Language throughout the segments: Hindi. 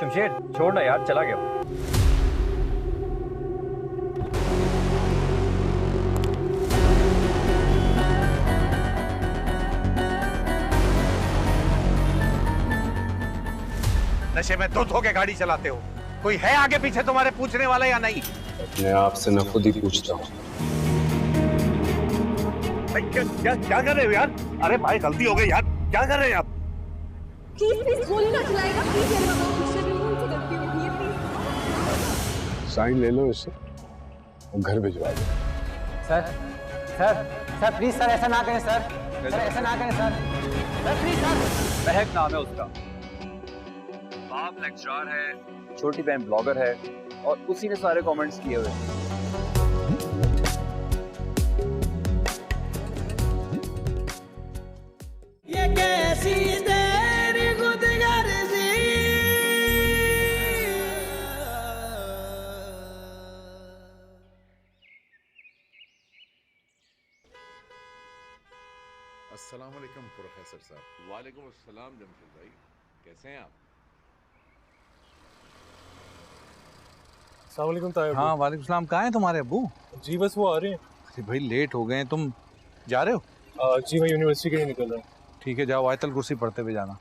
शमशेर छोड़ ना यार, चला गया। नशे में धुत होके गाड़ी चलाते हो। कोई है आगे पीछे तुम्हारे पूछने वाला या नहीं? अपने आप से मैं खुद ही पूछता हूँ। क्या कर रहे हो यार? अरे भाई गलती हो गई यार, क्या कर रहे हैं आप? प्लीज गोली ना चलाएगा, प्लीज यार, मुझसे भी उनसे गलती हो गई है, प्लीज। साइन ले लो इससे और घर भिजवा दो। Sir sir sir please sir, ऐसा ना करें सर, सर ऐसा ना करें सर, सर प्लीज सर। महक नाम है उसका, बाप लेक्चरर है, छोटी बहन ब्लॉगर है और उसी ने सारे कमेंट्स किए हुए हैं। ये कैसी तेरी खुदगर्जी, अस्सलाम वालेकुम प्रोफेसर साहब। वालेकुम अस्सलाम जमशेद भाई, कैसे हैं आप? अस्सलाम वालेकुम ताया। हाँ वालेकुम सलाम। कहाँ हैं तुम्हारे अब्बू? जी बस वो आ रहे हैं। अरे भाई लेट हो गए, तुम जा रहे हो? जी मैं यूनिवर्सिटी के लिए निकल रहा हूँ। ठीक है जाओ, आयतल कुर्सी पढ़ते हुए जाना।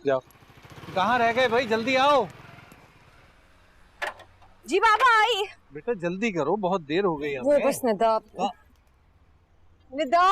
जाओ। कहाँ रह गए भाई, जल्दी आओ। जी बाबा आई। बेटा जल्दी करो, बहुत देर हो गई वो हमें। बस निदा निदा।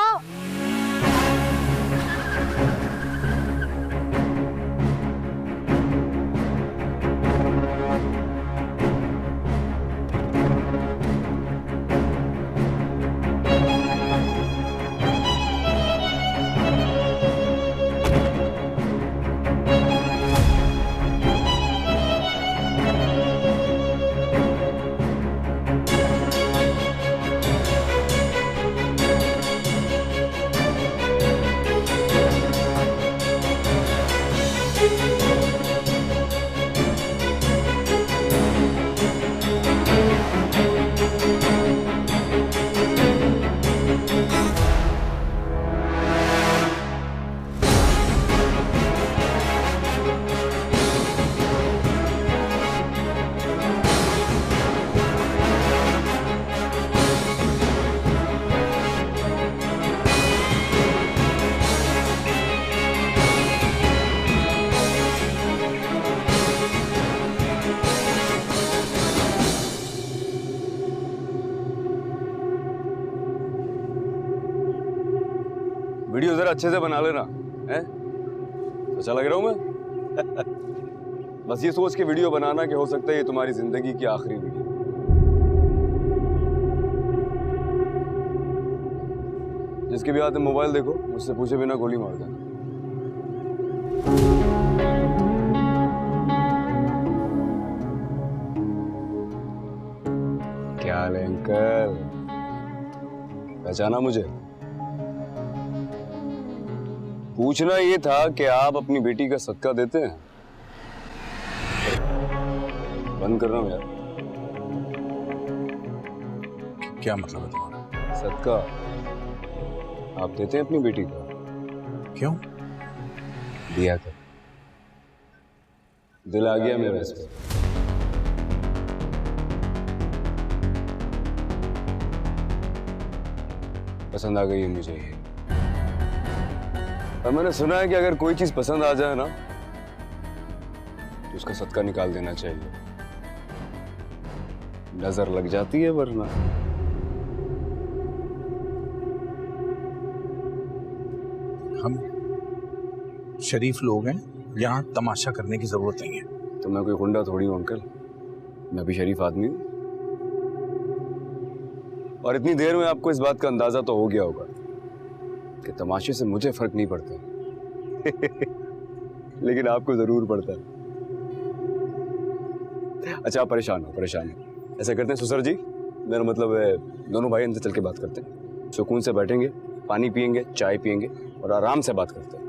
वीडियो जरा अच्छे से बना लेना, हैं? अच्छा लग रहा हूँ मैं? बस ये सोच के वीडियो बनाना कि हो सकता है ये तुम्हारी जिंदगी की आखिरी वीडियो। जिसके भी हाथ में मोबाइल देखो, मुझसे पूछे बिना गोली मार देना। क्या हाल है अंकल? पहचाना मुझे? पूछना ये था कि आप अपनी बेटी का सदका देते हैं? बंद कर रहा हूं यार। क्या मतलब है तुम्हारा? सदका आप देते हैं अपनी बेटी का? क्यों? दिया कर। दिल आ गया मेरा इस पर। पसंद आ गई है मुझे ये। और मैंने सुना है कि अगर कोई चीज पसंद आ जाए ना तो उसका सदका निकाल देना चाहिए, नजर लग जाती है वरना। हम शरीफ लोग हैं, यहाँ तमाशा करने की जरूरत नहीं है। तो मैं कोई गुंडा थोड़ी हूँ अंकल, मैं भी शरीफ आदमी हूँ। और इतनी देर में आपको इस बात का अंदाजा तो हो गया होगा कि तमाशे से मुझे फर्क नहीं पड़ता लेकिन आपको जरूर पड़ता है। अच्छा आप परेशान हो। ऐसा करते हैं ससुर जी, मेरा मतलब है दोनों भाई अंदर चल के बात करते हैं, सुकून से बैठेंगे, पानी पियेंगे, चाय पियेंगे और आराम से बात करते हैं।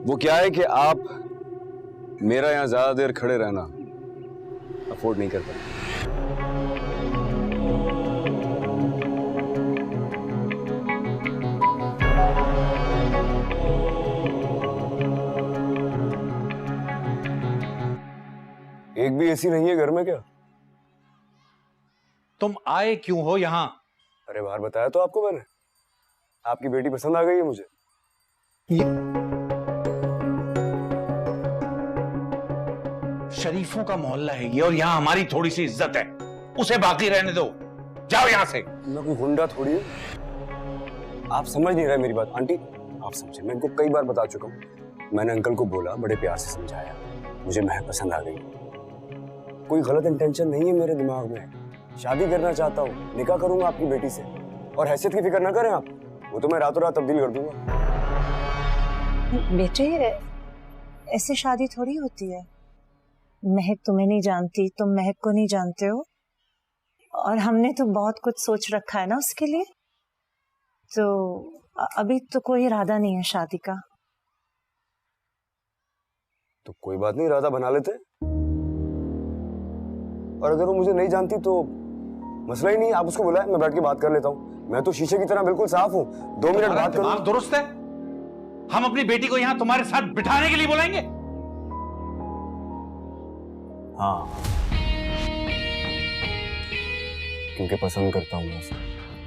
वो क्या है कि आप मेरा यहाँ ज्यादा देर खड़े रहना अफोर्ड नहीं कर पाए। एक भी एसी नहीं है घर में क्या? तुम आए क्यों हो यहाँ? अरे बाहर बताया तो आपको मैंने, आपकी बेटी पसंद आ गई है मुझे। शरीफों का मोहल्ला है ये, और यहाँ हमारी थोड़ी सी इज्जत है, उसे बाकी रहने दो। जाओ यहाँ से। मैं कोई गुंडा थोड़ी हूँ। आप समझ नहीं रहे मेरी बात। आंटी आप समझे, मैं इनको कई बार बता चुका हूँ। मैंने अंकल को बोला, बड़े प्यार से समझाया, मुझे महक पसंद आ गई। कोई गलत इंटेंशन नहीं है मेरे दिमाग में। शादी करना चाहता हूँ, निकाह करूंगा आपकी बेटी से, और हैसियत की फिक्र ना करें आप, वो तो मैं रातों रात तब्दील कर दूंगा। बेटे ऐसे शादी थोड़ी होती है। महक तुम्हें नहीं जानती, तुम महक को नहीं जानते हो, और हमने तो बहुत कुछ सोच रखा है ना उसके लिए। तो अभी तो कोई इरादा नहीं है शादी का। तो कोई बात नहीं, इरादा बना लेते। और अगर वो मुझे नहीं जानती तो मसला ही नहीं, आप उसको बुलाएं, मैं बैठ के बात कर लेता हूँ। मैं तो शीशे की तरह बिल्कुल साफ हूँ, 2 मिनट बात करूँ। दिमाग दुरुस्त है? हम अपनी बेटी को यहाँ तुम्हारे साथ बिठाने के लिए बुलाएंगे? हाँ, क्योंकि पसंद करता हूँ उसे।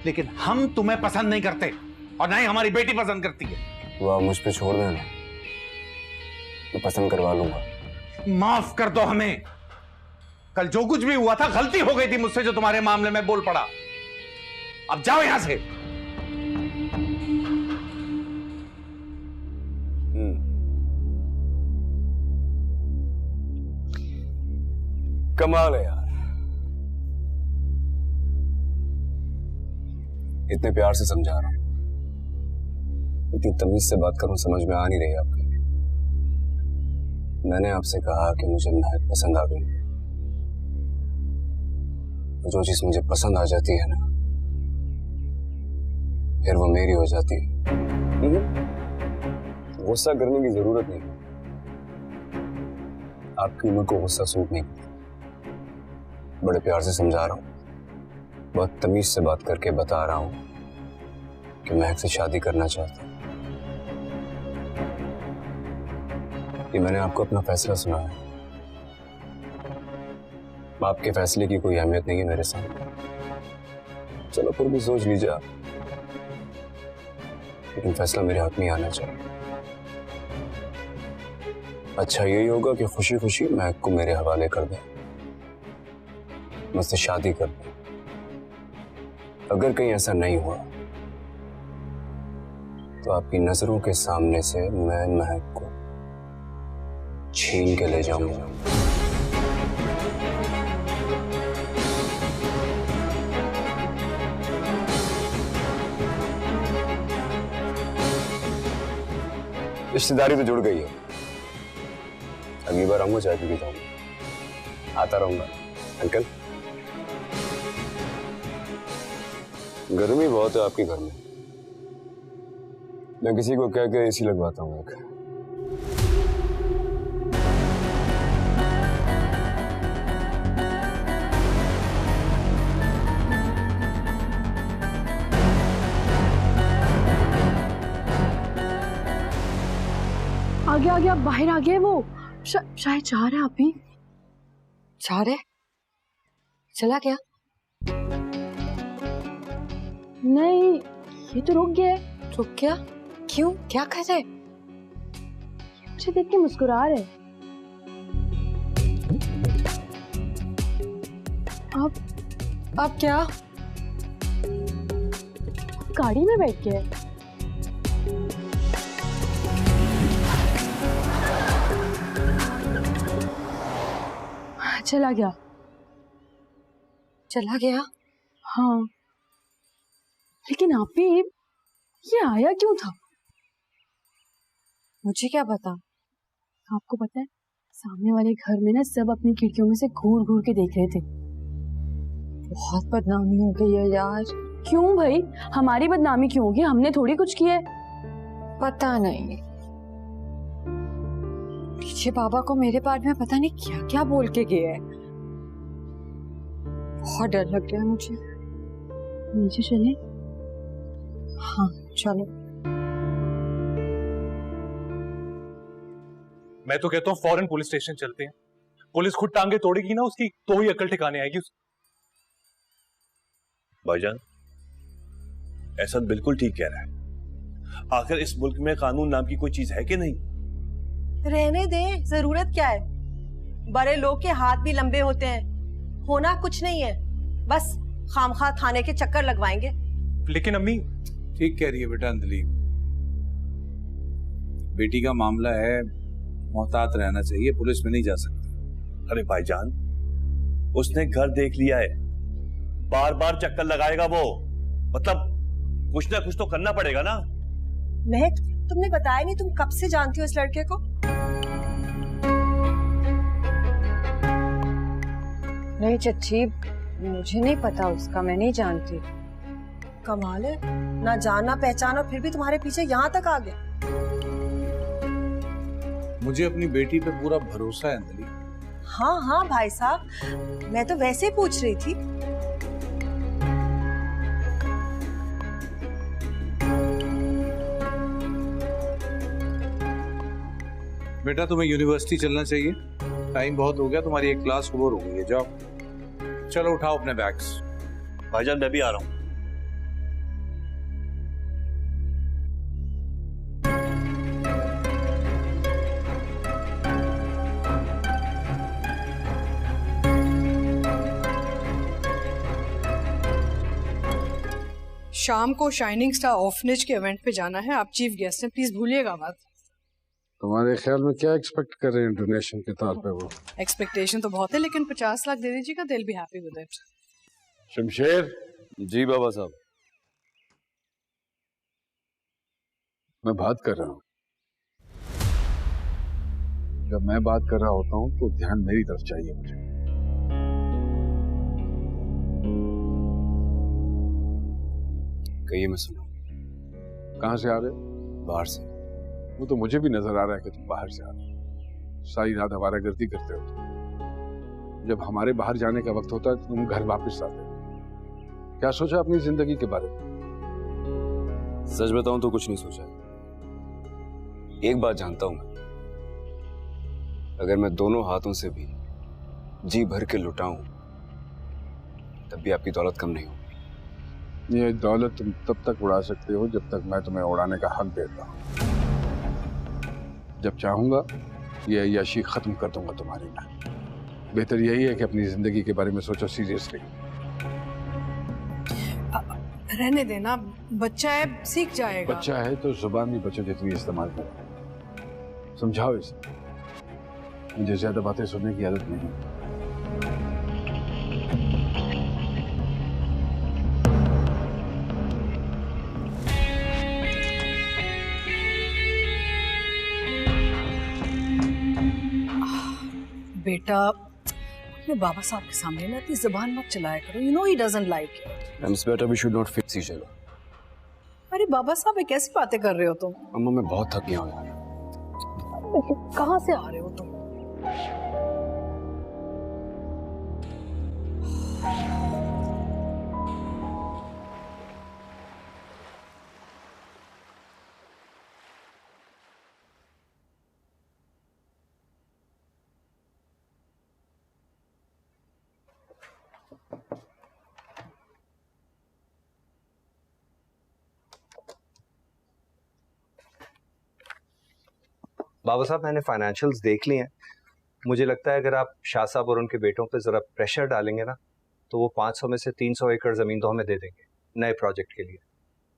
लेकिन हम तुम्हें पसंद नहीं करते, और ना ही हमारी बेटी पसंद करती है। वो आप मुझ पे छोड़ देना, मैं पसंद करवा लूंगा। माफ कर दो हमें। कल जो कुछ भी हुआ था गलती हो गई थी मुझसे, जो तुम्हारे मामले में बोल पड़ा। अब जाओ यहां से। कमाल है यार, इतने प्यार से समझा रहा हूं, इतनी तमीज से बात करूं, समझ में आ नहीं रही आपको। मैंने आपसे कहा कि मुझे महक पसंद आ गई। जो चीज मुझे पसंद आ जाती है ना, फिर वो मेरी हो जाती है। गुस्सा करने की जरूरत नहीं, आपकी उम्र को गुस्सा सूट नहीं करता। बड़े प्यार से समझा रहा हूं, बहुत तमीज से बात करके बता रहा हूं कि महक से शादी करना चाहता हूं। ये मैंने आपको अपना फैसला सुनाया, आपके फैसले की कोई अहमियत नहीं है मेरे सामने। चलो फिर भी सोच लीजिए आप, लेकिन फैसला मेरे हाथ में आना चाहिए। अच्छा यही होगा कि खुशी खुशी महक को मेरे हवाले कर दें, मुझसे शादी कर दें। अगर कहीं ऐसा नहीं हुआ तो आपकी नजरों के सामने से मैं महक को छीन के ले जाऊंगा। रिश्तेदारी तो जुड़ गई है, अगली बार आऊंगा चाय पी के जाऊंगा, आता रहूंगा। अंकल गर्मी बहुत है आपके घर में, मैं किसी को कह के एसी लगवाता हूँ एक। आ गया बाहर आ गया वो। शायद जा रहा है अभी। जा रहे? चला गया? नहीं, ये तो रुक गया। रुक गया? क्यों, क्या कर रहे? मुझे देख के मुस्कुरा रहे। अब क्या? गाड़ी में बैठ गए। चला गया। चला गया? हाँ, लेकिन आप भी ये आया क्यों था? मुझे क्या पता। आपको पता है, सामने वाले घर में ना सब अपनी खिड़कियों में से घूर घूर के देख रहे थे। बहुत बदनामी हो गई है यार। क्यों भाई, हमारी बदनामी क्यों होगी? हमने थोड़ी कुछ किया है। पता नहीं, पीछे बाबा को मेरे बारे में पता नहीं क्या क्या बोल के गए हैं। बहुत डर लग रहा है मुझे। नीचे चले? हाँ चलो। मैं तो कहता हूँ फौरन पुलिस स्टेशन चलते हैं, पुलिस खुद टांगे तोड़ेगी ना उसकी, तो ही अकल ठिकाने आएगी। भाईजान, ऐसा बिल्कुल ठीक कह रहा है। आखिर इस मुल्क में कानून नाम की कोई चीज है कि नहीं? रहने दे, जरूरत क्या है? बड़े लोग के हाथ भी लंबे होते हैं, होना कुछ नहीं है, बस खामखा थाने के चक्कर लगवाएंगे। लेकिन अम्मी ठीक कह रही है बेटा अंजलि, बेटी का मामला है, मोहतात रहना चाहिए, पुलिस में नहीं जा सकती। अरे भाईजान, उसने घर देख लिया है, बार बार चक्कर लगाएगा वो, मतलब कुछ ना कुछ तो करना पड़ेगा ना। महक, तुमने बताया नहीं तुम कब से जानती हो इस लड़के को? नहीं चच्ची, मुझे नहीं पता उसका, मैं नहीं जानती। कमाल है, ना जाना पहचाना फिर भी तुम्हारे पीछे यहाँ तक आ गए। मुझे अपनी बेटी पे पूरा भरोसा है अंजलि। हाँ हाँ भाई साहब, मैं तो वैसे ही पूछ रही थी। बेटा तुम्हें यूनिवर्सिटी चलना चाहिए, टाइम बहुत हो गया, तुम्हारी एक क्लास ओवर हो गई है, जाओ चलो उठाओ अपने बैग्स। भाईजान मैं भी आ रहा हूँ। शाम को शाइनिंग स्टार ऑर्फनेज के इवेंट पे जाना है, आप चीफ गेस्ट हैं, प्लीज भूलिएगा बात। तुम्हारे ख्याल में क्या एक्सपेक्ट कर रहे हैं डोनेशन के तौर पे? वो एक्सपेक्टेशन तो बहुत है, लेकिन 50 लाख दे दीजिएगा, they'll be happy with it। Shamsher जी बाबा साहब। मैं बात कर रहा हूँ, जब मैं बात कर रहा होता हूँ तो ध्यान मेरी तरफ चाहिए मुझे। कहिए, मैं सुना। कहाँ से आ रहे हो? बाहर से। वो तो मुझे भी नजर आ रहा है कि तुम बाहर से आ रहे हो, सारी रात आवारागर्दी करते हो तुम। जब हमारे बाहर जाने का वक्त होता है तो तुम घर वापस आते हो। क्या सोचा अपनी जिंदगी के बारे में? सच बताऊं तो कुछ नहीं सोचा। एक बात जानता हूं मैं, अगर मैं दोनों हाथों से भी जी भर के लुटाऊं तब भी आपकी दौलत कम नहीं होगी। ये दौलत तुम तब तक उड़ा सकते हो जब तक मैं तुम्हें उड़ाने का हक देता हूं। जब चाहूंगा ये अय्याशी खत्म कर दूंगा तुम्हारी मैं। बेहतर यही है कि अपनी जिंदगी के बारे में सोचो सीरियसली। रहने देना, बच्चा है, सीख जाएगा। बच्चा है तो जुबान भी बच्चों जितनी इस्तेमाल करो, समझाओ इसे। मुझे ज्यादा बातें सुनने की आदत नहीं है। बेटा, अपने बाबा साहब के सामने ना इतनी जुबान मत चलाया करो, you know he doesn't like it। It's better we should not fix each other। अरे बाबा साहब, ये कैसी बातें कर रहे हो तुम? अम्मा मैं बहुत थक गया हूँ। कहाँ से आ रहे हो तुम? बाबा साहब, मैंने फाइनेंशियल्स देख लिए हैं। मुझे लगता है अगर आप शाह साहब और उनके बेटों पे ज़रा प्रेशर डालेंगे ना तो वो 500 में से 300 एकड़ ज़मीन तो हमें दे देंगे नए प्रोजेक्ट के लिए,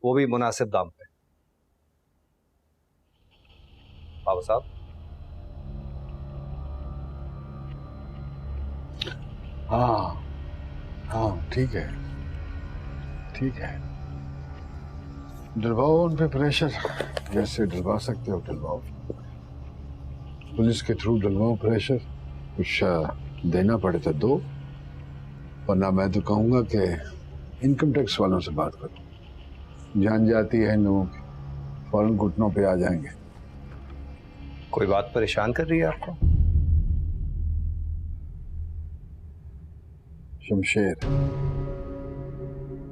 वो भी मुनासिब दाम पे। बाबा साहब। हाँ हाँ ठीक है, ठीक है। डलवाओ उन पे प्रेशर, जैसे डलवा सकते हो डलवाओ। पुलिस के थ्रू डलवाओ प्रेशर, कुछ देना पड़े तो दो, वरना मैं तो कहूँगा कि इनकम टैक्स वालों से बात करो। जान जाती है लोग फौरन घुटनों पे आ जाएंगे। कोई बात परेशान कर रही है आपको? शमशेर,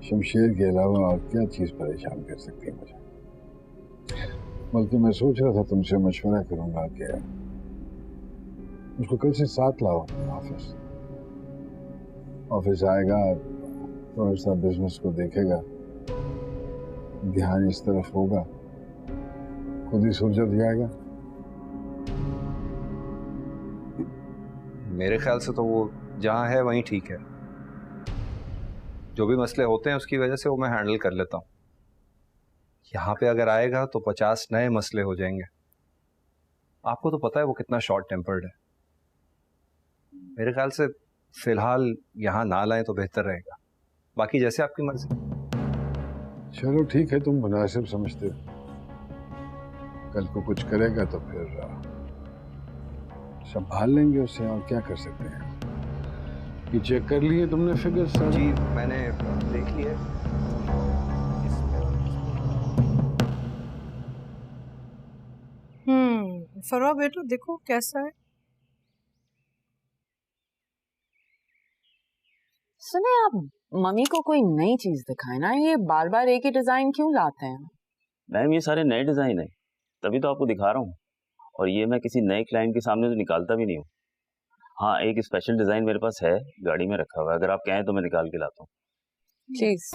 शमशेर के अलावा और क्या चीज परेशान कर सकती है मुझे? बल्कि मैं सोच रहा था तुमसे मशवरा करूंगा कि उसको कल से साथ लाओ ऑफिस। ऑफिस आएगा, थोड़ा सा बिजनेस को देखेगा, ध्यान इस तरफ होगा, खुद ही सुलझ जाएगा। मेरे ख्याल से तो वो जहाँ है वहीं ठीक है। जो भी मसले होते हैं उसकी वजह से वो मैं हैंडल कर लेता हूँ। यहाँ पे अगर आएगा तो 50 नए मसले हो जाएंगे। आपको तो पता है वो कितना शॉर्ट टेम्पर्ड है। मेरे ख्याल से फिलहाल यहाँ ना लाएं तो बेहतर रहेगा। बाकी जैसे आपकी मर्जी। चलो ठीक है, तुम मुनासिब समझते हो। कल को कुछ करेगा तो फिर संभाल लेंगे उसे, और क्या कर सकते हैं। ये चेक कर लिए तुमने फिगर? जी मैंने देख लिया। फरवा बेटो देखो कैसा है। सुने आप मम्मी को कोई नई चीज दिखाए ना, ये बार बार एक ही डिजाइन क्यों लाते हैं? मैम ये सारे नए डिजाइन है, तभी तो आपको दिखा रहा हूँ। और ये मैं किसी नए क्लाइंट के सामने तो निकालता भी नहीं हूँ। हाँ एक स्पेशल डिजाइन मेरे पास है, गाड़ी में रखा हुआ है, अगर आप कहें तो मैं निकाल के लाता हूँ। Please.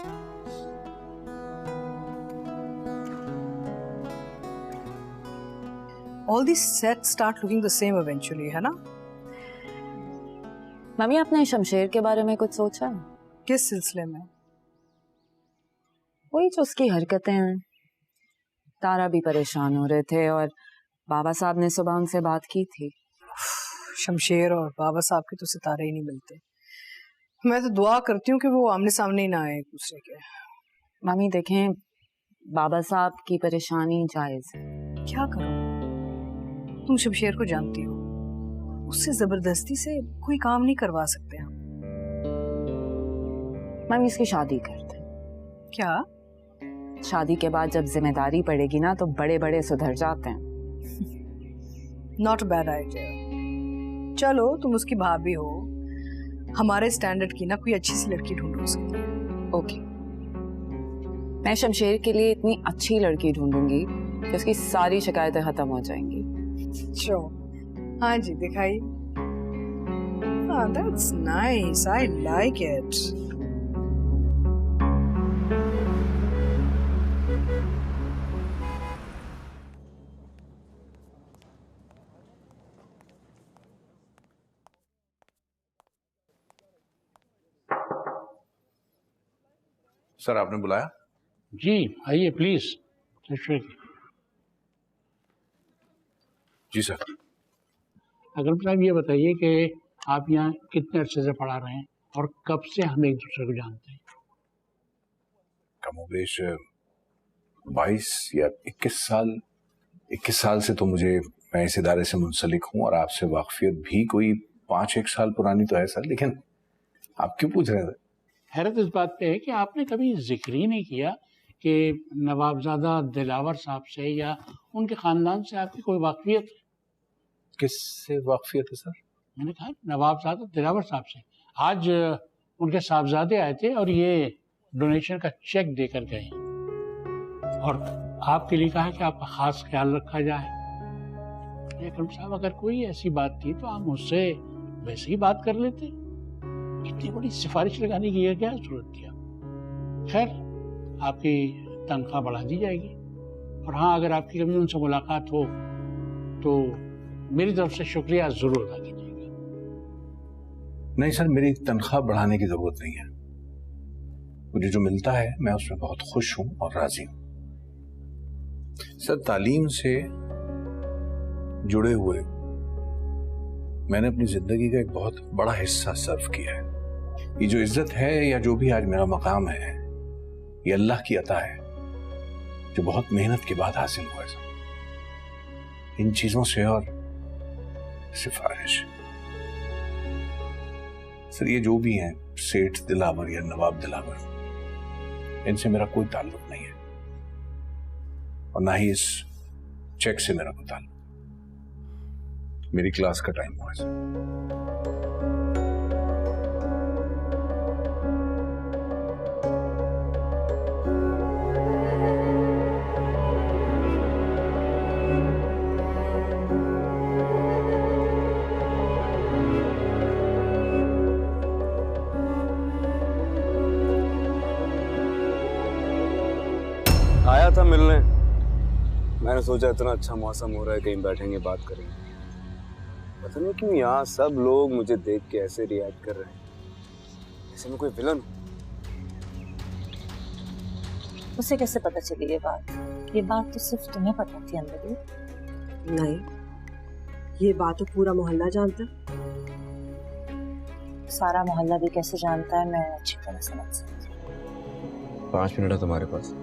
All these sets start looking the same eventually, है ना? मम्मी आपने शमशेर के बारे में कुछ सोचा? किस सिलसिले में? वही जो उसकी हरकतें हैं। तारा भी परेशान हो रहे थे और बाबा साहब ने सुबह उनसे बात की थी। शमशेर और बाबा साहब के तो सितारे ही नहीं मिलते। मैं तो दुआ करती हूँ कि वो आमने सामने ही ना आए एक दूसरे के। मम्मी देखें, बाबा साहब की परेशानी जायज है। क्या करो? तुम शमशेर को जानती हो, उससे जबरदस्ती से कोई काम नहीं करवा सकते हम। मम्मी इसकी शादी करते। क्या? शादी के बाद जब जिम्मेदारी पड़ेगी ना तो बड़े बड़े सुधर जाते हैं। Not a bad idea. चलो तुम उसकी भाभी हो, हमारे स्टैंडर्ड की ना कोई अच्छी सी लड़की ढूंढो उसके लिए। ओके, मैं शमशेर के लिए इतनी अच्छी लड़की ढूंढूंगी कि उसकी सारी शिकायतें खत्म हो जाएंगी। चलो हाँ जी दिखाइए। हाँ that's nice, I like it. Sir आपने बुलाया? जी आइए प्लीज। Ji sir. अगर साहब ये बताइए कि आप यहाँ कितने अरसे से पढ़ा रहे हैं और कब से हम एक दूसरे को जानते हैं? कमोबेश 22 या 21 साल से तो मैं इस इदारे से मुंसलिक हूँ, और आपसे वाकफियत भी कोई 5-1 साल पुरानी तो है सर। लेकिन आप क्यों पूछ रहे थे? हैरत इस बात पे है कि आपने कभी जिक्र ही नहीं किया कि नवाबजादा दिलावर साहब से या उनके खानदान से आपकी कोई वाकफियत है। किससे वाकफियत है सर? मैंने कहा नवाबजादा दिलावर साहब से। आज उनके साहबजादे आए थे और ये डोनेशन का चेक देकर गए और आपके लिए कहा कि आपका खास ख्याल रखा जाए। अकरम साहब अगर कोई ऐसी बात थी तो आप मुझसे वैसे ही बात कर लेते, इतनी बड़ी सिफारिश लगाने की क्या जरूरत थी? खैर आपकी तनख्वाह बढ़ा दी जाएगी, और हाँ अगर आपकी कभी उनसे मुलाकात हो तो मेरी तरफ से शुक्रिया जरूर अदा कीजिएगा। नहीं सर, मेरी तनख्वाह बढ़ाने की जरूरत नहीं है। मुझे जो मिलता है मैं उसमें बहुत खुश हूं और राजी हूं। सर तालीम से जुड़े हुए मैंने अपनी जिंदगी का एक बहुत बड़ा हिस्सा सर्व किया है। ये जो इज्जत है या जो भी आज मेरा मकाम है, ये अल्लाह की अता है जो बहुत मेहनत के बाद हासिल हुआ है सर। इन चीजों से और सिफारिश सर, ये जो भी हैं सेठ दिलावर या नवाब दिलावर, इनसे मेरा कोई ताल्लुक नहीं है, और ना ही इस चेक से मेरा कोई ताल्लुक। मेरी क्लास का टाइम हुआ है। था मिलने, मैंने सोचा इतना अच्छा मौसम हो रहा है, कहीं बैठेंगे बात करेंगे। पता नहीं क्यों यहाँ सब लोग मुझे देख के ऐसे रिएक्ट कर रहे हैं, जैसे मैं कोई विलन हूँ। उसे कैसे पता चली ये बात? ये बात तो सिर्फ तुम्हें पता थी अंजलि। नहीं, ये बात तो पूरा मोहल्ला जानता। सारा मोहल्ला भी कैसे जानता है मैं अच्छी तरह समझ सकती हूँ। 5 मिनट है तुम्हारे पास,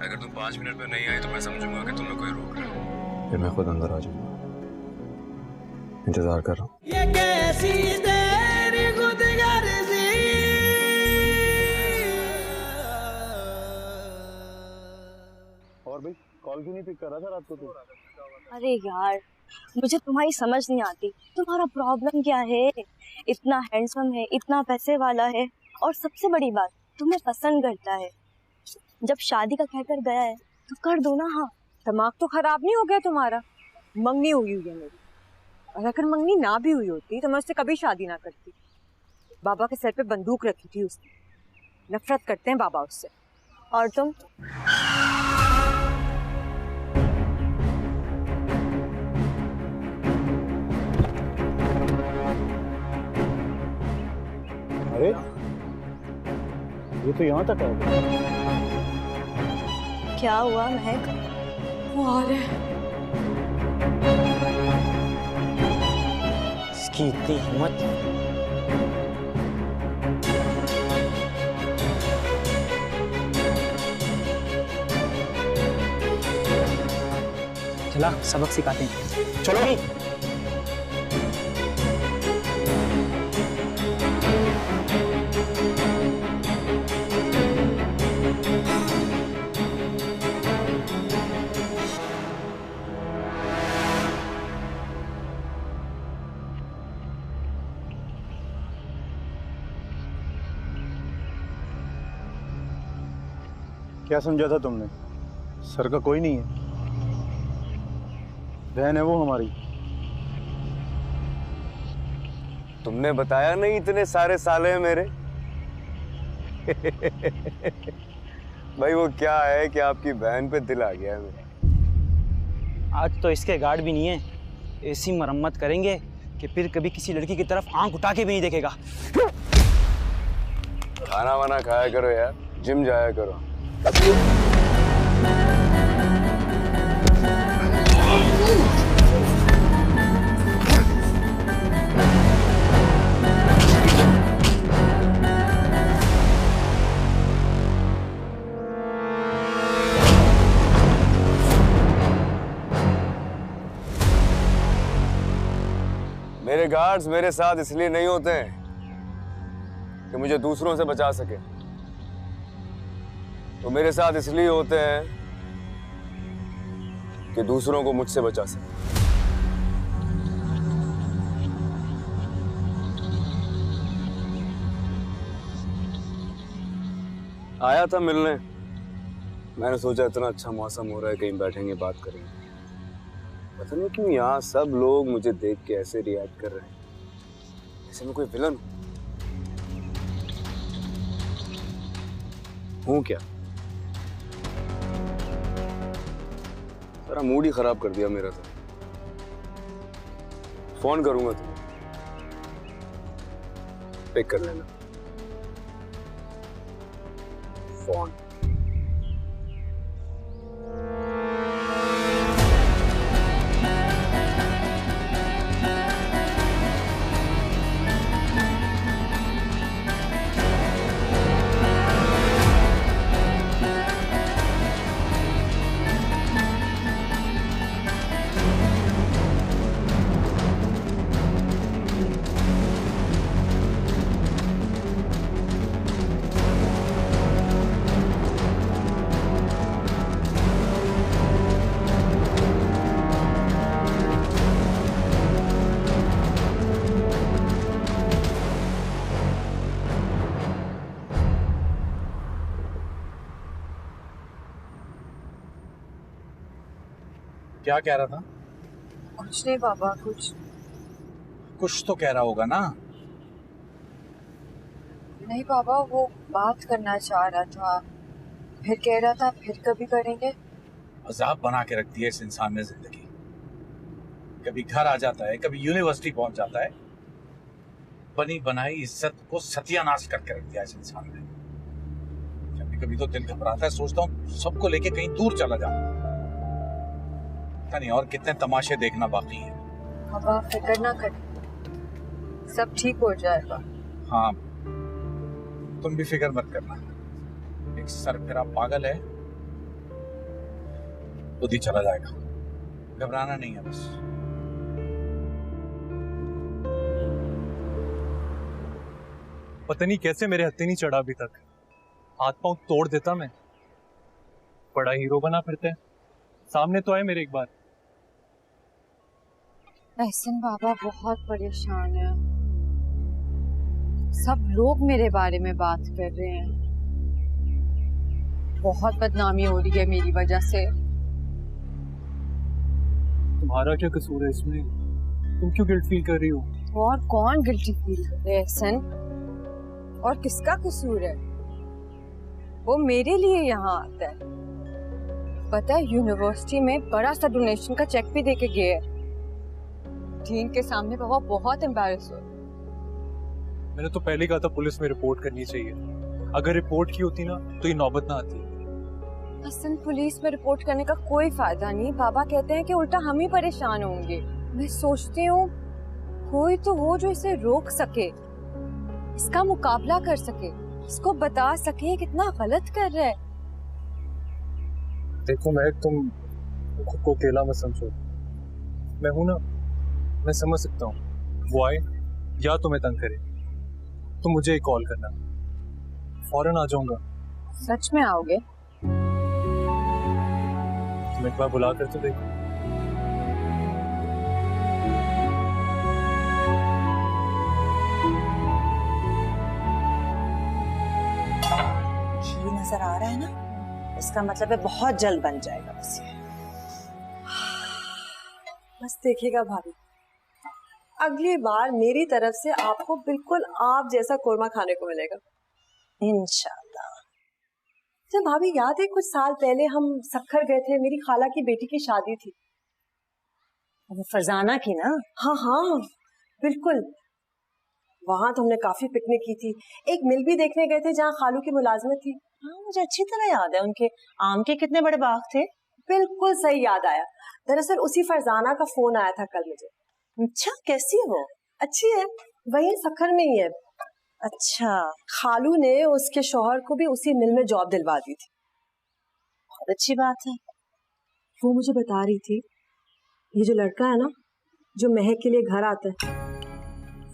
अगर तुम 5 मिनट में नहीं आए तो मैं समझूंगा कि तुम्हें कोई रोक रहा है, फिर मैं खुद अंदर आ जाऊंगा। इंतजार कर रहा हूँ। ये कैसी तेरी गुदगर्जी, और भाई कॉल क्यों नहीं पिक कर रहा था रात को तू? अरे यार, मुझे तुम्हारी समझ नहीं आती। तुम्हारा प्रॉब्लम क्या है? इतना हैंडसम है, इतना पैसे वाला है, और सबसे बड़ी बात तुम्हें पसंद करता है। जब शादी का कहकर गया है तो कर दो ना। हाँ, दिमाग तो खराब नहीं हो गया तुम्हारा? मंगनी हुई है मेरी, और अगर मंगनी ना भी हुई होती तो मैं उससे कभी शादी ना करती। बाबा के सर पे बंदूक रखी थी उसने। नफरत करते हैं बाबा उससे। और तुम? अरे ये तो यहाँ तक आ गया। क्या हुआ महक? वो आ रहे। इसकी इतनी हिम्मत। चला सबक सिखाते हैं, चलो। क्या समझा था तुमने? सर का कोई नहीं है, बहन है वो हमारी। तुमने बताया नहीं इतने सारे साले हैं मेरे। भाई वो क्या है कि आपकी बहन पे दिल आ गया है मेरा। आज तो इसके गार्ड भी नहीं है, ऐसी मरम्मत करेंगे कि फिर कभी किसी लड़की की तरफ आंख उठा के भी नहीं देखेगा। खाना वाना खाया करो यार, जिम जाया करो। मेरे गार्ड्स मेरे साथ इसलिए नहीं होते हैं कि मुझे दूसरों से बचा सके, तो मेरे साथ इसलिए होते हैं कि दूसरों को मुझसे बचा सके। आया था मिलने, मैंने सोचा इतना अच्छा मौसम हो रहा है, कहीं बैठेंगे बात करेंगे। पता नहीं क्यों यहाँ सब लोग मुझे देख के ऐसे रिएक्ट कर रहे हैं, जैसे मैं कोई विलन हूँ क्या? सारा मूड ही खराब कर दिया मेरा तो। फोन करूंगा तुम्हें, पिक कर लेना फोन। क्या कह रहा था? कुछ नहीं बाबा, कुछ तो कह रहा होगा ना। नहीं बाबा, वो बात करना चाह रहा था। फिर कह रहा था फिर कभी करेंगे। अजाब बना के रख दिया इस इंसान ने जिंदगी। कभी घर आ जाता है, कभी यूनिवर्सिटी पहुंच जाता है। बनी बनाई इज्जत को सत्यानाश करके रख दिया इस इंसान ने। कभी कभी तो दिल घबराता है, सोचता हूँ सबको लेके कहीं दूर चला जाऊं। पता नहीं और कितने तमाशे देखना बाकी है। अब आप फिक्र ना करें, सब ठीक हो जाएगा। हाँ, तुम भी फिक्र मत करना। एक सरफिरा पागल है, खुद ही चला जाएगा। घबराना नहीं है बस। पता नहीं कैसे मेरे हत्थे नहीं चढ़ा अभी तक। हाथ पांव तोड़ देता मैं। बड़ा हीरो बना फिरते हैं। सामने तो आए मेरे एक बार। एहसन बाबा बहुत परेशान है। सब लोग मेरे बारे में बात कर रहे हैं। बहुत बदनामी हो रही है मेरी वजह से। तुम्हारा क्या कसूर है इसमें? तुम क्यों गिल्ट फील कर रही हो? और कौन गिल्टी फील कर रहे हैं एहसन? और किसका कसूर है? वो मेरे लिए यहाँ आता है। पता है यूनिवर्सिटी में बड़ा सा डोनेशन का चेक भी देके गए हैं। डीन के सामने पापा बहुत एम्बैरेस हो। मैंने तो पहले कहा था पुलिस में रिपोर्ट करनी चाहिए। अगर रिपोर्ट की होती ना तो ये नौबत ना आती। असल पुलिस में रिपोर्ट करने का कोई फायदा नहीं। बाबा कहते हैं कि उल्टा हम ही परेशान होंगे। मैं सोचती हूँ कोई तो हो जो इसे रोक सके, इसका मुकाबला कर सके, इसको बता सके कितना गलत कर रहा है। देखो महक, तुम खुद को अकेला मत समझो। मैं हूं ना, मैं समझ सकता हूँ। वो आए या तुम्हें तंग करे तो मुझे एक कॉल करना, फौरन आ जाऊंगा। सच में आओगे? तुम एक बार बुला कर तो देखो। घी नजर आ रहा है ना, इसका मतलब है बहुत जल्द बन जाएगा। बस ये बस देखिएगा भाभी, अगली बार मेरी तरफ से आपको बिल्कुल आप जैसा कोरमा खाने को मिलेगा इंशाल्लाह। तो भाभी याद है कुछ साल पहले हम सक्खर गए थे, मेरी खाला की बेटी की शादी थी। वो फरजाना की ना? हाँ हाँ बिल्कुल। वहां तो हमने काफी पिकनिक की थी। एक मिल भी देखने गए थे जहाँ खालू की मुलाजमत थी। हाँ मुझे अच्छी तरह याद है। उनके आम के कितने बड़े बाग थे। बिल्कुल सही याद आया। दरअसल उसी फरजाना का फोन आया था कल मुझे। अच्छा, कैसी है वो? अच्छी है, वही सक्खर में ही है। अच्छा, खालू ने उसके शौहर को भी उसी मिल में जॉब दिलवा दी थी। बहुत अच्छी बात है। वो मुझे बता रही थी ये जो लड़का है ना जो महक के लिए घर आता है,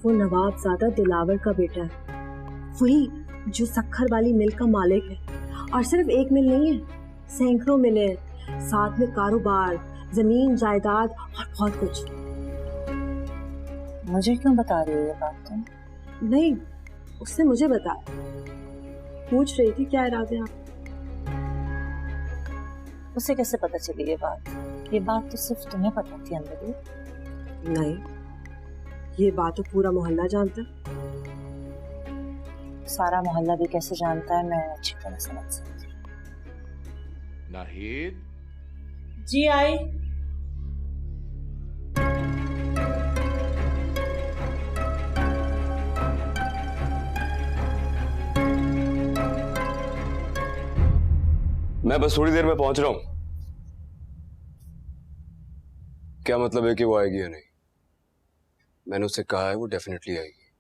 वो नवाबजादा दिलावर का बेटा है, वही जो सक्खर वाली मिल का मालिक है। और सिर्फ एक मिल नहीं है, सैकड़ों मिल है, साथ में कारोबार, जमीन जायदाद और बहुत कुछ। मुझे क्यों बता रही हो ये बात तुम? नहीं, उसने मुझे बताया। पूछ रही थी क्या इरादे आप। उसे कैसे पता चली ये बात? ये बात तो सिर्फ तुम्हें पता थी अंदर? नहीं, ये बात तो पूरा मोहल्ला जानता है। सारा मोहल्ला भी कैसे जानता है मैं अच्छी तरह समझ सकती। नाहिद जी आई। मैं बस थोड़ी देर में पहुंच रहा हूं। क्या मतलब है कि वो आएगी या नहीं? मैंने उससे कहा है वो डेफिनेटली आएगी।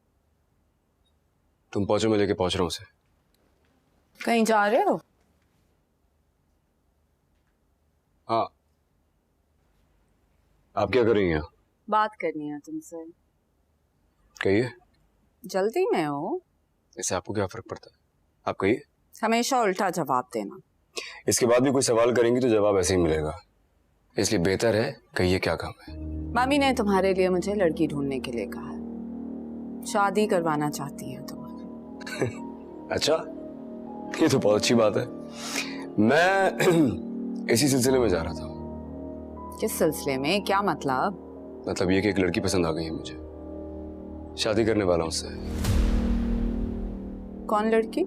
तुम पहुंचो, मैं लेके पहुंच रहा हूं उसे। कहीं जा रहे हो? हाँ। आप क्या कर रही हैं? बात करनी है तुमसे। कहिए। जल्दी में हो? इससे आपको क्या फर्क पड़ता है? आप कहिए। हमेशा उल्टा जवाब देना। इसके बाद भी कोई सवाल करेंगी तो जवाब ऐसे ही मिलेगा, इसलिए बेहतर है कहिए क्या काम है। मामी ने तुम्हारे लिए मुझे लड़की ढूंढने के लिए कहा है। शादी करवाना चाहती है तुम्हारी। अच्छा, ये तो बहुत अच्छी बात है। मैं इसी सिलसिले में जा रहा था। किस सिलसिले में? क्या मतलब? मतलब ये कि एक लड़की पसंद आ गई है मुझे, शादी करने वाला हूं उससे। कौन लड़की?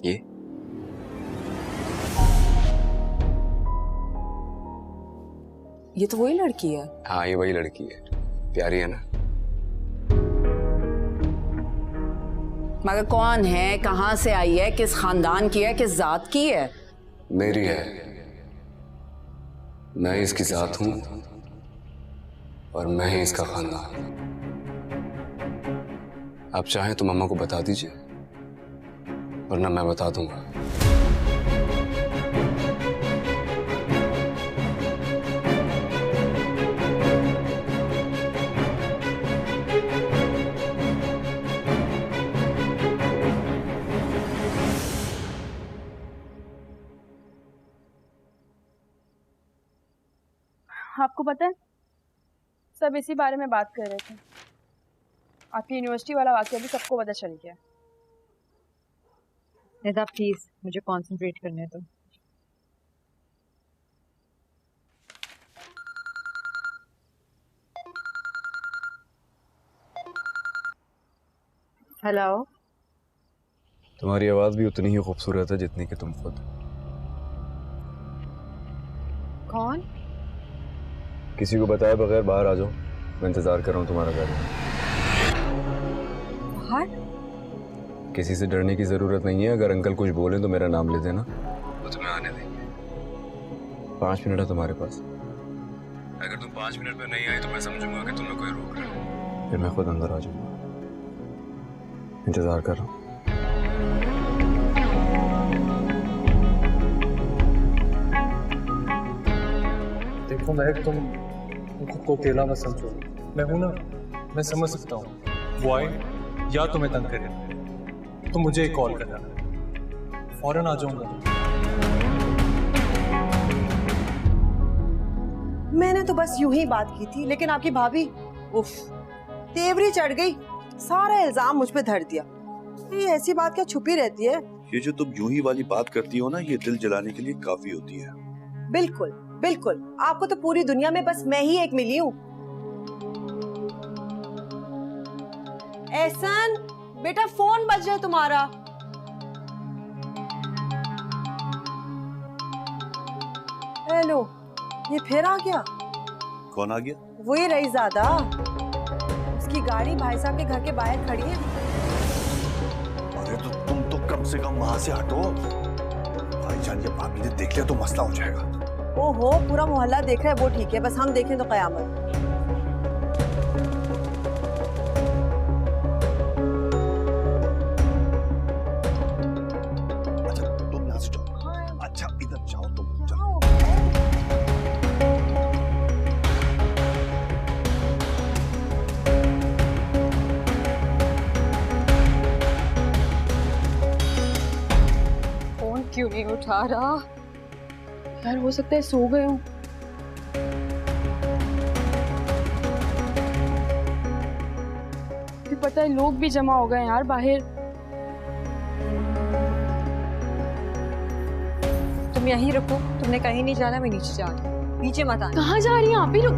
ये ये तो वही लड़की है। हाँ ये वही लड़की है, प्यारी है ना। मगर कौन है, कहाँ से आई है, किस खानदान की है, किस जात की है? मेरी है, मैं इसकी जात हूं और मैं ही इसका खानदान। आप चाहें तो मम्मा को बता दीजिए, वरना मैं बता दूंगा। आपको पता है, सब इसी बारे में बात कर रहे थे। आपकी यूनिवर्सिटी वाला वाकया भी सबको पता चल गया। निदा प्लीज मुझे कंसंट्रेट करने दो। हेलो। तुम्हारी आवाज भी उतनी ही खूबसूरत है जितनी कि तुम खुद। कौन? किसी को बताए बगैर बाहर आ जाओ, मैं इंतजार कर रहा हूँ तुम्हारा गाड़ी में। बाहर? किसी से डरने की जरूरत नहीं है। अगर अंकल कुछ बोले तो मेरा नाम ले देना, तो तुम्हें आने देंगे। 5 मिनट है तुम्हारे पास। अगर तुम 5 मिनट में नहीं आई तो मैं समझूंगा कि तुम्हें कोई रोक रहा है, फिर मैं खुद अंदर आ जाऊंगा। इंतजार कर रहा हूँ। देखो महक, तुम खुद को अकेला मत समझो। मैं हूं ना, मैं समझ सकता हूँ। वो आए या तुम्हें तंग करे तो मुझे एक कॉल करना, फौरन आ जाऊंगा। मैंने तो बस यूं ही बात की थी, लेकिन आपकी भाभी उफ तेवरी चढ़ गई, सारा इल्जाम मुझ पे धर दिया। ये ऐसी बात क्या छुपी रहती है? ये जो तुम यूं ही वाली बात करती हो ना, ये दिल जलाने के लिए काफी होती है। बिल्कुल बिल्कुल, आपको तो पूरी दुनिया में बस मैं ही एक मिली हूँ। एहसान बेटा, फोन बज रहा है तुम्हारा। हेलो, ये फिर आ गया? कौन आ गया? वही रईज़ादा, उसकी गाड़ी भाई साहब के घर के बाहर खड़ी है। अरे तो तुम तो कम से कम वहां से हटो। भाईजान ये भाभी ने देख लिया तो मसला हो जाएगा। ओहो, पूरा मोहल्ला देख रहा है, वो ठीक है, बस हम देखें तो कयामत। अच्छा तुम यहाँ से जाओ। अच्छा इधर जाओ, तुम जाओ। फोन क्यों नहीं उठा रहा यार? हो सकता है सो गए हूँ। फिर पता है लोग भी जमा हो गए यार बाहर। तुम यहीं रुको, तुमने कहीं नहीं जाना, मैं नीचे जा रही हूँ। नीचे मत आना। कहाँ जा रही हैं आप ही? रुक।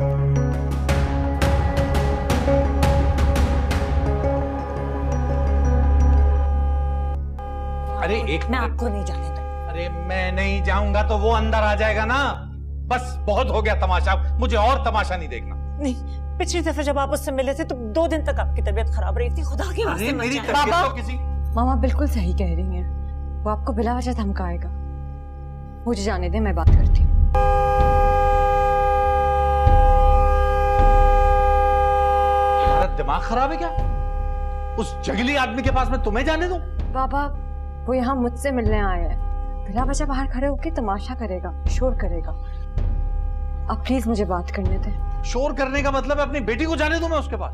अरे एक मैं आपको नहीं जाने दूँ। अरे मैं नहीं जाऊंगा तो वो अंदर आ जाएगा ना। बस बहुत हो गया तमाशा, मुझे और तमाशा नहीं देखना। नहीं, पिछली दफे जब आप उससे मिले थे तो 2 दिन तक आपकी तबीयत खराब रही थी। खुदा के वास्ते मेरी मत तबीयत जाना। तो किसी मामा बिल्कुल सही कह रही हैं, वो आपको बिला वजह धमकाएगा। मुझे जाने दे, मैं बात करती हूँ। तुम्हारा दिमाग खराब है क्या? उस जंगली आदमी के पास मैं तुम्हें जाने दूं? बाबा वो यहाँ मुझसे मिलने आया है, बिला वजह बाहर खड़े होकर तमाशा करेगा, शोर करेगा। अब प्लीज मुझे बात करने दे। शोर करने का मतलब है अपनी बेटी को जाने दूं मैं उसके पास?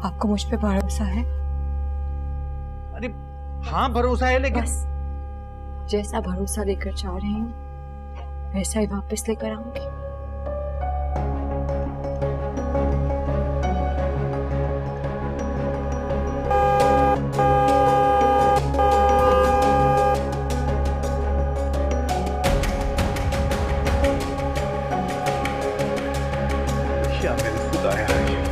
आपको मुझ पे भरोसा है? अरे हाँ भरोसा है, लेकिन बस जैसा भरोसा लेकर जा रही हूँ वैसा ही वापस लेकर आऊंगी। क्या मेरे खुदाया है ये?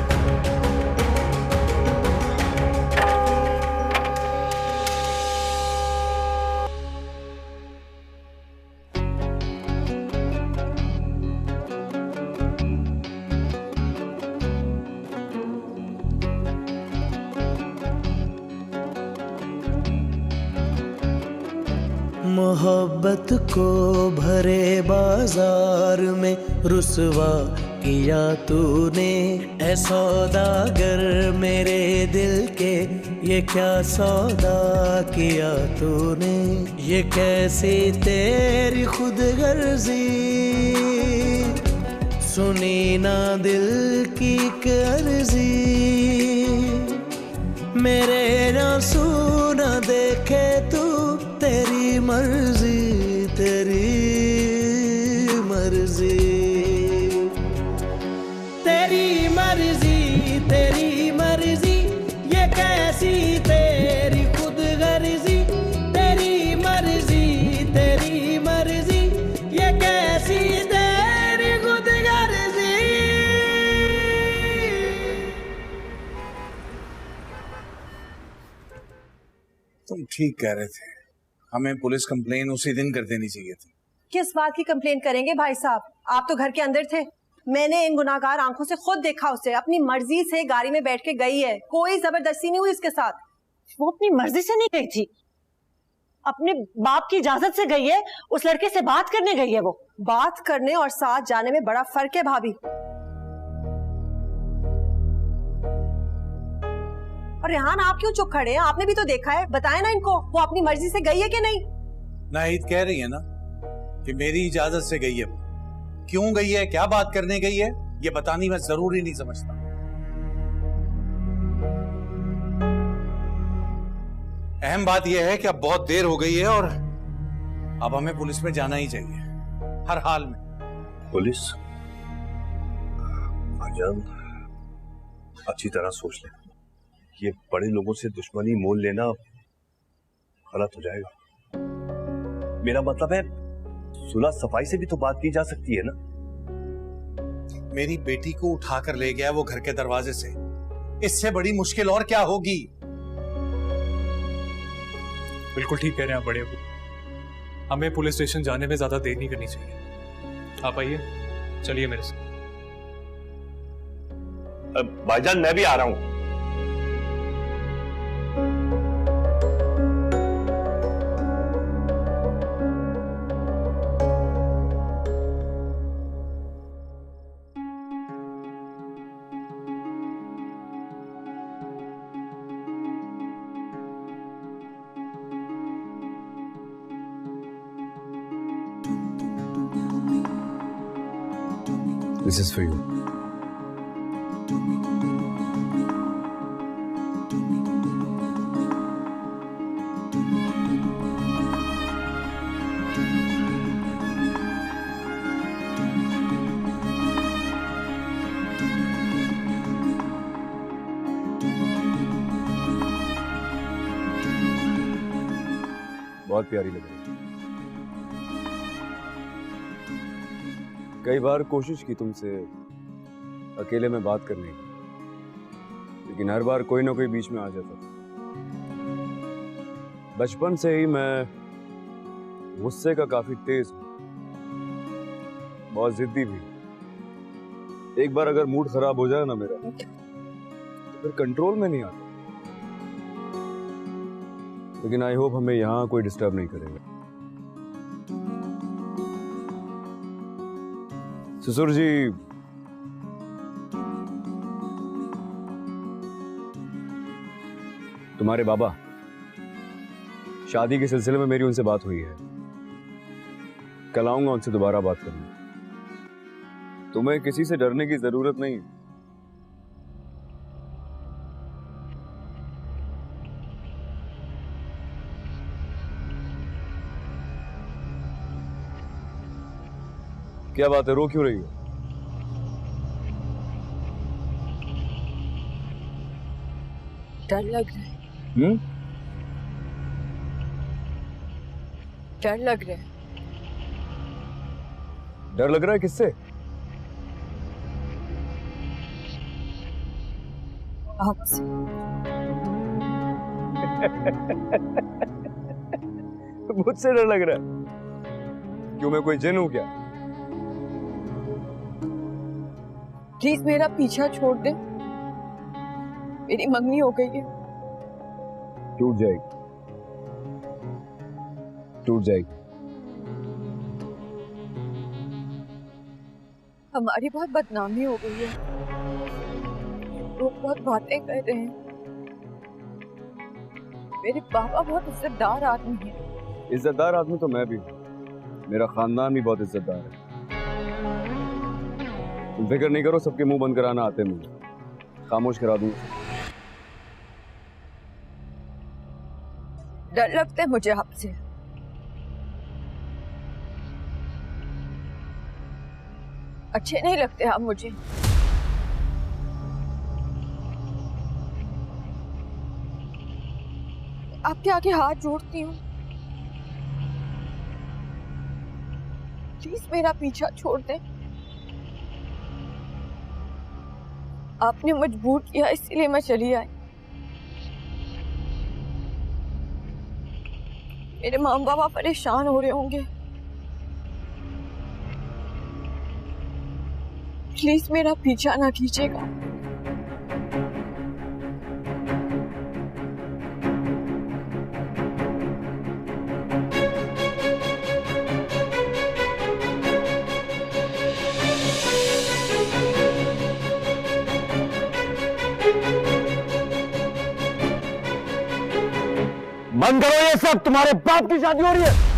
मोहब्बत को भरे बाजार में रुसवा किया तूने, ऐ सौदागर मेरे दिल के ये क्या सौदा किया तूने। ये कैसी तेरी खुदगर्जी, सुनी ना दिल की अर्जी, मेरे आंसू ना देखे तू, तेरी मर्जी तेरी मर्जी, तेरी मर्जी तेरी मर्जी, ये कैसी तेरी खुदगर्जी, तेरी मर्जी तेरी मर्जी, ये कैसी तेरी खुदगर्जी। तुम ठीक कह रहे थे, हमें पुलिस कंप्लेन उसी दिन कर देनी चाहिए थी। किस बात की कंप्लेन करेंगे भाई साहब, आप तो घर के अंदर थे। मैंने इन गुनाहगार आंखों से खुद देखा उसे, अपनी मर्जी से गाड़ी में बैठ के गई है, कोई जबरदस्ती नहीं हुई इसके साथ। वो अपनी मर्जी से नहीं गई थी, अपने बाप की इजाजत से गई है, उस लड़के से बात करने गई है। वो बात करने और साथ जाने में बड़ा फर्क है भाभी। और रेहान आप क्यों चुप खड़े हैं, आपने भी तो देखा है, बताए ना इनको वो अपनी मर्जी से गई है कि नहीं। नाहिद कह रही है ना कि मेरी इजाजत से गई है, क्यों गई है, क्या बात करने गई है, ये बतानी मैं जरूरी नहीं समझता। अहम बात यह है कि अब बहुत देर हो गई है और अब हमें पुलिस में जाना ही चाहिए हर हाल में। पुलिस? भाईजान अच्छी तरह सोच ले, ये बड़े लोगों से दुश्मनी मोल लेना गलत हो जाएगा। मेरा मतलब है सुलह सफाई से भी तो बात की जा सकती है ना। मेरी बेटी को उठाकर ले गया वो घर के दरवाजे से, इससे बड़ी मुश्किल और क्या होगी। बिल्कुल ठीक कह रहे हैं आप बड़े अबू, हमें पुलिस स्टेशन जाने में ज्यादा देर नहीं करनी चाहिए। आप आइए, चलिए मेरे साथ। भाईजान मैं भी आ रहा हूं। This is for you. बहुत प्यारी लग रही है। कई बार कोशिश की तुमसे अकेले में बात करने की, लेकिन हर बार कोई ना कोई बीच में आ जाता था। बचपन से ही मैं गुस्से का काफी तेज हूं, बहुत जिद्दी भी। एक बार अगर मूड खराब हो जाए ना मेरा, तो फिर कंट्रोल में नहीं आता। लेकिन आई होप हमें यहाँ कोई डिस्टर्ब नहीं करेगा। ससुर जी, तुम्हारे बाबा, शादी के सिलसिले में मेरी उनसे बात हुई है। कल आऊंगा उनसे दोबारा बात करने। तुम्हें किसी से डरने की जरूरत नहीं है। क्या बात है, रो क्यों रही हो? डर लग रहा है। डर लग रहा है। डर लग रहा है किससे? आपसे। मुझसे डर लग रहा है? क्यों, मैं कोई जिन हूं क्या? प्लीज मेरा पीछा छोड़ दे, मेरी मंगनी हो गई है। टूट जाएगी, टूट जाएगी। हमारी बहुत बदनामी हो गई है, लोग बहुत बातें कर रहे हैं। मेरे पापा बहुत इज्जतदार आदमी है। इज्जतदार आदमी तो मैं भी हूँ, मेरा खानदान भी बहुत इज्जतदार है। तुम फिक्र नहीं करो, सबके मुंह बंद कराना आते मुझे, खामोश करा दूंगा। डर लगता है मुझे आपसे। अच्छे नहीं लगते आप मुझे। आपके आगे हाथ जोड़ती हूँ, प्लीज मेरा पीछा छोड़ दें। आपने मजबूर किया इसीलिए मैं चली आई। मेरे माँ बाप परेशान हो रहे होंगे, प्लीज मेरा पीछा ना कीजिएगा। बंद करो ये सब, तुम्हारे बाप की शादी हो रही है।